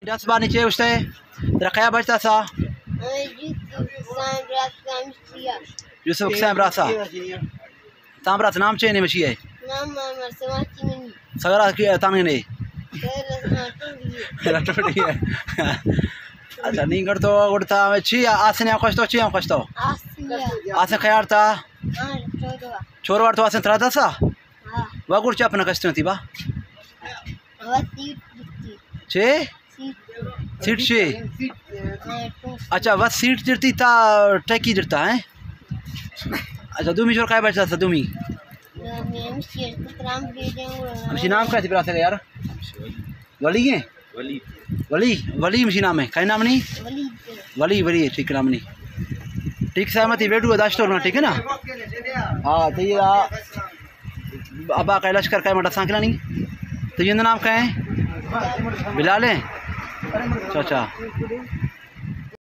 10 बार नीचे उससे रखया बचता सा यूसुफ सैम रासा तामरात नाम चेने मची है सगरा की तांगे ने रटोड़ी है अच्छा नहीं कर तो उड़ता छी आसने कष्टो छी कष्टो आसे खयार था छोर वार तो आसे त्रादा सा वागुर चा अपना कष्ट थी बा छे सीट छे अच्छा बस सीट जिरती था टैकी जिरता है अच्छा दुमी जोर काय बचता था दुमी मशी नाम क्या थी बरा से यार वली है वली वली मशी नाम है काय नाम नहीं वली वली ठीक नाम नहीं ठीक सहमति वेडू दाश्तो ना ठीक है ना हाँ तो ये अबा का लश्कर काय मटा सांकला नहीं तो ये नाम क्या है बिलाल है अच्छा